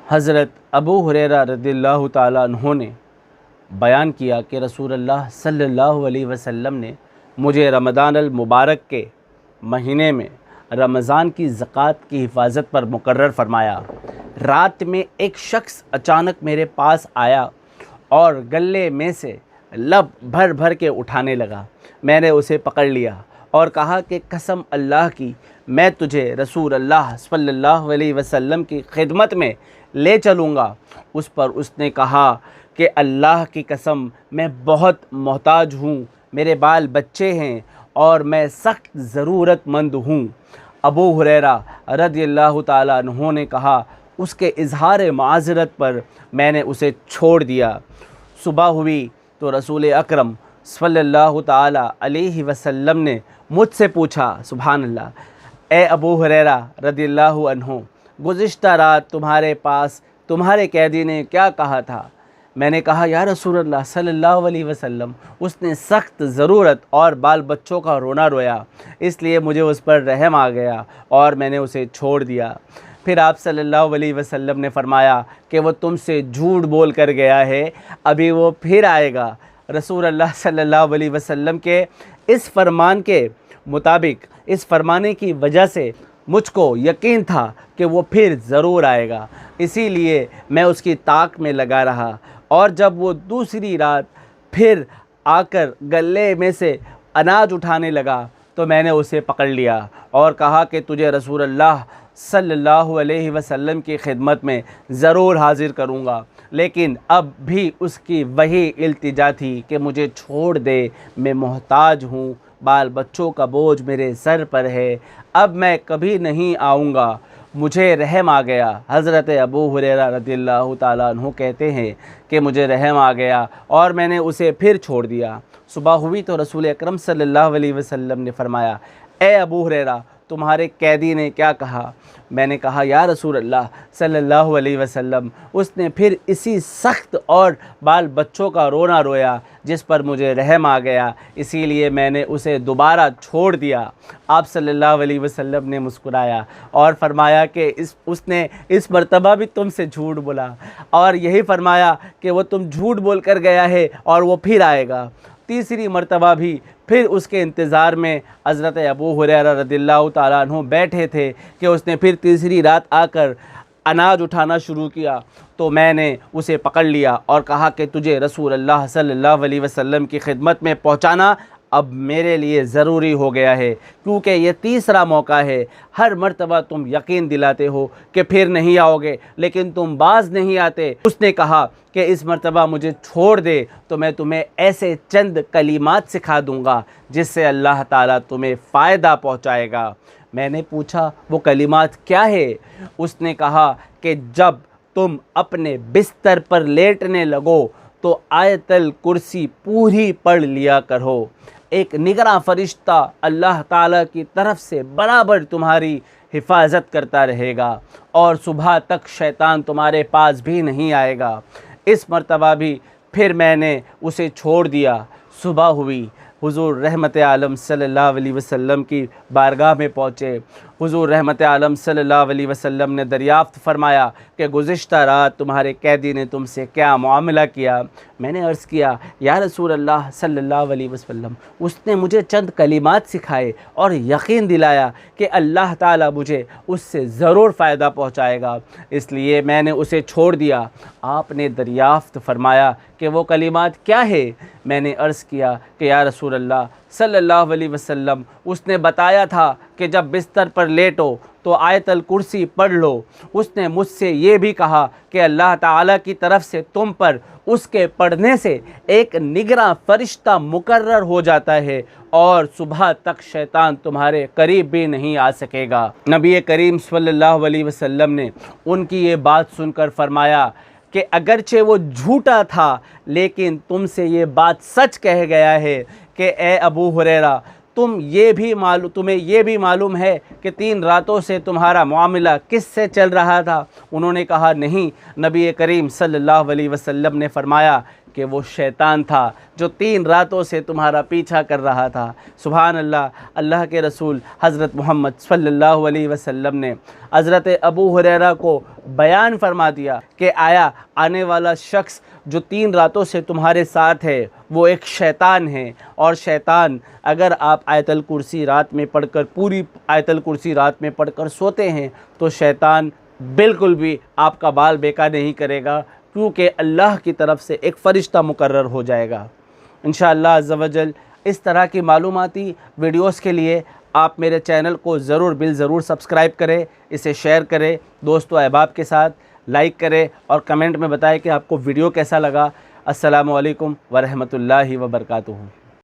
हज़रत अबू हुरैरा रज़ियल्लाहु ताला अन्हु ने बयान किया कि रसूलुल्लाह सल्लल्लाहु अलैहि वसल्लम ने मुझे रमज़ान अल मुबारक के महीने में रमज़ान की ज़कात की हिफाजत पर मुकर्रर फरमाया। रात में एक शख्स अचानक मेरे पास आया और गले में से लब भर भर के उठाने लगा। मैंने उसे पकड़ लिया और कहा कि कसम अल्लाह की, मैं तुझे रसूल अल्लाह सल्लल्लाहु अलैहि वसल्लम की खिदमत में ले चलूँगा। उस पर उसने कहा कि अल्लाह की कसम, मैं बहुत मोहताज हूँ, मेरे बाल बच्चे हैं और मैं सख्त ज़रूरतमंद हूँ। अबू हुरैरा रज़ियल्लाहु ताला अन्हु ने कहा, उसके इज़हार माज़रत पर मैंने उसे छोड़ दिया। सुबह हुई तो रसूल अकरम सल्लल्लाहु ताला अलैहि वसल्लम ने मुझसे पूछा, सुभान अल्लाह, ए अबू हुरैरा रज़ियल्लाहु अन्हु, गुज़िश्ता रात तुम्हारे पास तुम्हारे कैदी ने क्या कहा था? मैंने कहा, या रसूलल्लाह सल्लल्लाहु अलैहि वसल्लम, उसने सख्त ज़रूरत और बाल बच्चों का रोना रोया, इसलिए मुझे उस पर रहम आ गया और मैंने उसे छोड़ दिया। फिर आप सल्लल्लाहु अलैहि वसल्लम ने फरमाया कि वो तुमसे झूठ बोल कर गया है, अभी वो फिर आएगा। रसूलुल्लाह सल्लल्लाहु अलैहि वसल्लम के इस फरमान के मुताबिक, इस फरमाने की वजह से मुझको यकीन था कि वो फिर ज़रूर आएगा, इसीलिए मैं उसकी ताक में लगा रहा। और जब वो दूसरी रात फिर आकर गले में से अनाज उठाने लगा तो मैंने उसे पकड़ लिया और कहा कि तुझे रसूलुल्लाह सल्लल्लाहु अलैहि वसल्लम की खिदमत में ज़रूर हाज़िर करूँगा। लेकिन अब भी उसकी वही इल्तिजा थी कि मुझे छोड़ दे, मैं मोहताज हूँ, बाल बच्चों का बोझ मेरे सर पर है, अब मैं कभी नहीं आऊँगा, मुझे रहम आ गया। हज़रत अबू हुरैरा रज़ियल्लाहु ताला अन्हु कहते हैं कि मुझे रहम आ गया और मैंने उसे फिर छोड़ दिया। सुबह हुई तो रसूल अकरम सल्लल्लाहु अलैहि वसल्लम ने फरमाया, ए अबू हुरैरा, तुम्हारे कैदी ने क्या कहा? मैंने कहा, या रसूल अल्लाह सल्लल्लाहु अलैहि वसल्लम, उसने फिर इसी सख्त और बाल बच्चों का रोना रोया जिस पर मुझे रहम आ गया, इसीलिए मैंने उसे दोबारा छोड़ दिया। आप सल्लल्लाहु अलैहि वसल्लम ने मुस्कुराया और फरमाया कि उसने इस मर्तबा भी तुमसे झूठ बोला और यही फरमाया कि वो तुम झूठ बोल कर गया है और वो फिर आएगा। तीसरी मर्तबा भी फिर उसके इंतज़ार में हज़रत अबू हुरैरा रज़ियल्लाहु ताला अन्हु बैठे थे कि उसने फिर तीसरी रात आकर अनाज उठाना शुरू किया तो मैंने उसे पकड़ लिया और कहा कि तुझे रसूल अल्लाह सल्लल्लाहु अलैहि वसल्लम की खिदमत में पहुंचाना अब मेरे लिए ज़रूरी हो गया है, क्योंकि ये तीसरा मौका है। हर मर्तबा तुम यकीन दिलाते हो कि फिर नहीं आओगे, लेकिन तुम बाज नहीं आते। उसने कहा कि इस मर्तबा मुझे छोड़ दे तो मैं तुम्हें ऐसे चंद कलिमात सिखा दूँगा जिससे अल्लाह ताला तुम्हें फ़ायदा पहुँचाएगा। मैंने पूछा, वो कलिमात क्या है? उसने कहा कि जब तुम अपने बिस्तर पर लेटने लगो तो आयतल कुर्सी पूरी पढ़ लिया करो। एक निगरां फरिश्ता अल्लाह ताला की तरफ से बराबर तुम्हारी हिफाजत करता रहेगा और सुबह तक शैतान तुम्हारे पास भी नहीं आएगा। इस मर्तबा भी फिर मैंने उसे छोड़ दिया। सुबह हुई, हुज़ूर रहमत आलम सल्लल्लाहु अलैहि वसल्लम की बारगाह में पहुँचे। हुज़ूर रहमत आलम सल्लल्लाहु अलैहि वसल्लम ने दरियाफ़्त फरमाया कि गुज़िश्ता रात तुम्हारे कैदी ने तुमसे क्या मामला किया? मैंने अर्ज़ किया, या रसूल अल्लाह सल्लल्लाहु अलैहि वसल्लम, उसने मुझे चंद कलिमात सिखाए और यकीन दिलाया कि अल्लाह ताला मुझे उससे ज़रूर फ़ायदा पहुँचाएगा, इसलिए मैंने उसे छोड़ दिया। आपने दरियाफ़्त फरमाया कि वो कलिमात क्या है? मैंने अर्ज़ किया कि या रसूल अल्लाह सल्लल्लाहु अलैहि वसल्लम, उसने बताया था कि जब बिस्तर पर लेटो तो आयतल कुर्सी पढ़ लो। उसने मुझसे ये भी कहा कि अल्लाह ताला की तरफ से तुम पर उसके पढ़ने से एक निगरां फरिश्ता मुकर्रर हो जाता है और सुबह तक शैतान तुम्हारे करीब भी नहीं आ सकेगा। नबी करीम सल्लल्लाहु अलैहि वसल्लम ने उनकी ये बात सुनकर फरमाया कि अगरचे वो झूठा था, लेकिन तुमसे ये बात सच कह गया है कि ए अबू हुरैरा, तुम्हें ये भी मालूम है कि 3 रातों से तुम्हारा मामला किससे चल रहा था? उन्होंने कहा नहीं। नबी करीम सल्लल्लाहु अलैहि वसल्लम ने फरमाया कि वो शैतान था जो 3 रातों से तुम्हारा पीछा कर रहा था। सुभान अल्लाह। अल्लाह के रसूल हज़रत मोहम्मद सल्लल्लाहु अलैहि वसल्लम ने हज़रत अबू हुरैरा को बयान फरमा दिया कि आने वाला शख्स जो 3 रातों से तुम्हारे साथ है वो एक शैतान है, और शैतान अगर आप आयतल कुर्सी रात में पढ़कर, पूरी आयतल कुर्सी रात में पढ़कर सोते हैं तो शैतान बिल्कुल भी आपका बाल बेका नहीं करेगा, क्योंकि अल्लाह की तरफ से एक फ़रिश्ता मुकर्रर हो जाएगा। इंशाअल्लाह अज़्ज़ व जल इस तरह की मालूमाती वीडियोस के लिए आप मेरे चैनल को ज़रूर सब्सक्राइब करें, इसे शेयर करें दोस्तों अहबाब के साथ, लाइक करें और कमेंट में बताएं कि आपको वीडियो कैसा लगा। अस्सलामु अलैकुम व रहमतुल्लाहि व बरकातुहू।